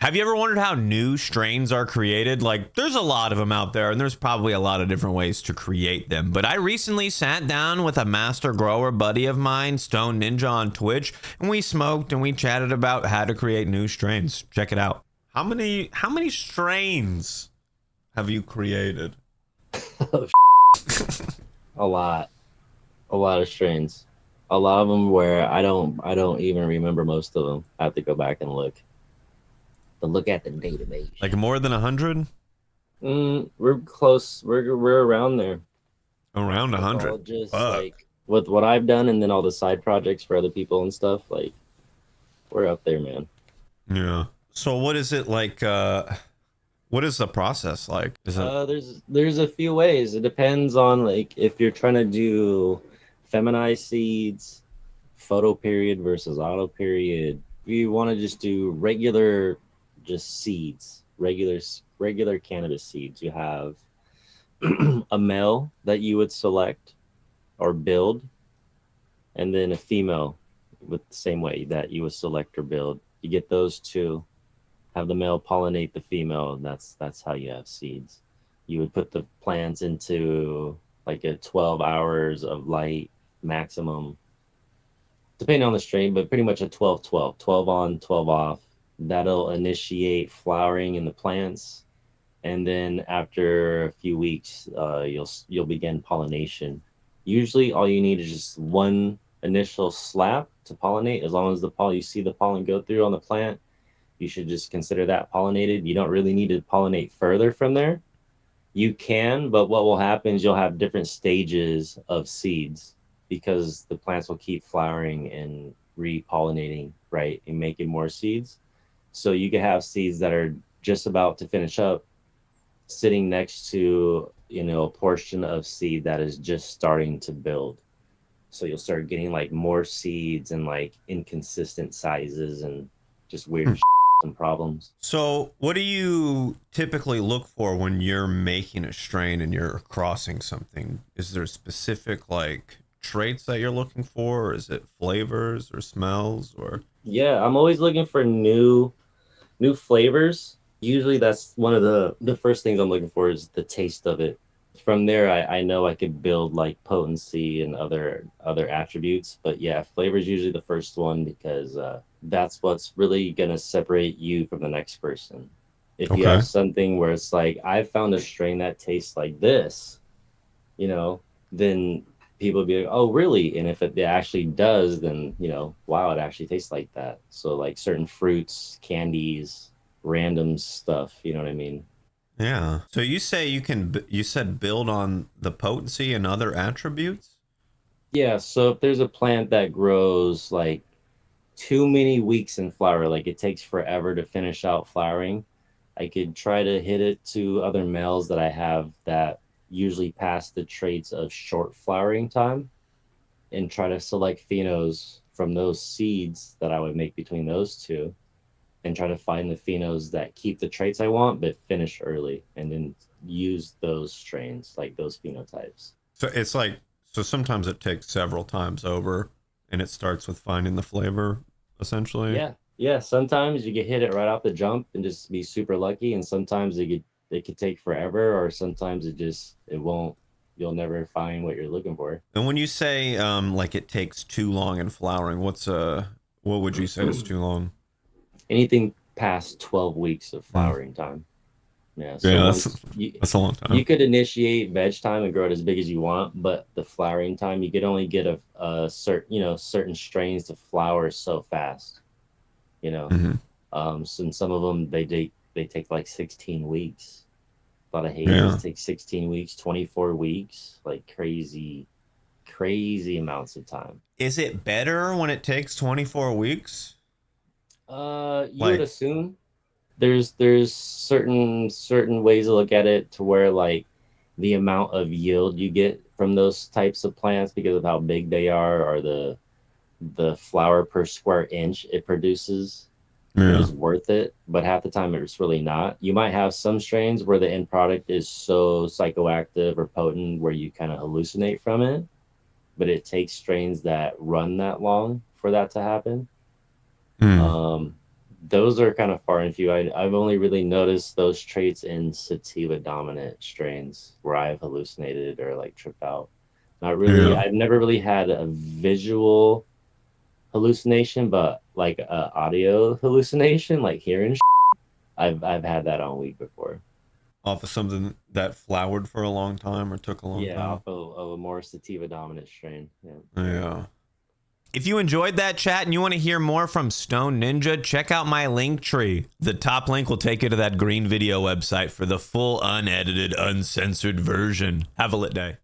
Have you ever wondered how new strains are created? Like, there's a lot of them out there, and there's probably a lot of different ways to create them. But I recently sat down with a master grower buddy of mine, StonedNinja on Twitch, and we smoked and we chatted about how to create new strains. Check it out. How many strains have you created? A lot, a lot of strains. A lot of them where I don't even remember most of them. I have to go back and look at the database. Like more than 100? We're close. We're around there. Around It's all 100. just Fuck. like with what I've done, and then all the side projects for other people and stuff. Like we're up there, man. Yeah. So what is it like? What is the process like? Is it There's a few ways. It depends on like if you're trying to do feminized seeds, photo period versus auto period. If you want to just do regular, just seeds, regular cannabis seeds, you have a male that you would select or build, and then a female with the same way that you would select or build. You get those two, have the male pollinate the female, and that's how you have seeds. You would put the plants into like a 12 hours of light maximum, depending on the strain, but pretty much a 12-12, 12 on, 12 off. That'll initiate flowering in the plants, and then after a few weeks, you'll begin pollination. Usually, all you need is just one initial slap to pollinate. As long as you see the pollen go through on the plant, you should just consider that pollinated. You don't really need to pollinate further from there. You can, but what will happen is you'll have different stages of seeds because the plants will keep flowering and repollinating, right, and making more seeds. So you can have seeds that are just about to finish up, sitting next to a portion of seed that is just starting to build. So you'll start getting like more seeds and like inconsistent sizes and just weird and problems. So, what do you typically look for when you're making a strain and you're crossing something? Is there specific like traits that you're looking for, or is it flavors or smells or? Yeah, I'm always looking for new flavors. Usually that's one of the first things I'm looking for is the taste of it. From there, I know I could build like potency and other attributes. But yeah, flavor is usually the first one because that's what's really gonna separate you from the next person. If you Okay. have something where it's like I found a strain that tastes like this, then people be like, oh really? And if it actually does, then wow, it actually tastes like that. So like certain fruits, candies, random stuff, you know what I mean? Yeah. So you say you said build on the potency and other attributes? Yeah, so if there's a plant that grows like too many weeks in flower, like it takes forever to finish out flowering, I could try to hit it to other males that I have that usually pass the traits of short flowering time and try to select phenos from those seeds that I would make between those two and try to find the phenos that keep the traits I want but finish early and then use those strains, like those phenotypes. So it's like so sometimes it takes several times over and it starts with finding the flavor essentially. Yeah. Yeah. Sometimes you get hit it right off the jump and just be super lucky. And sometimes it could take forever, or sometimes it won't, you'll never find what you're looking for. And when you say like it takes too long in flowering, what would you say is too long? Anything past 12 weeks of Mm. flowering time. Yeah. So Yeah, that's once that's a long you time. could initiate veg time and grow it as big as you want, but the flowering time, you could only get a certain strains to flower so fast, you know. Hmm. So some of them they take like 16 weeks. A lot of hazes Yeah. take 16 weeks, 24 weeks, like crazy amounts of time. Is it better when it takes 24 weeks? You would Like, assume there's certain ways to look at it to where like the amount of yield you get from those types of plants because of how big they are or the flower per square inch it produces yeah. is worth it, but half the time it's really not. You might have some strains where the end product is so psychoactive or potent where you kind of hallucinate from it, but it takes strains that run that long for that to happen. Mm. Um, those are kind of far and few. I've only really noticed those traits in sativa dominant strains where I've hallucinated or like tripped out. Not really. Yeah. I've never really had a visual hallucination, but like a audio hallucination, like hearing. I've had that on weed before. Off of something that flowered for a long time or took a long Yeah, time. off of a more sativa dominant strain. Yeah. Yeah. If you enjoyed that chat and you want to hear more from StonedNinja, check out my link tree. The top link will take you to that green video website for the full unedited, uncensored version. Have a lit day.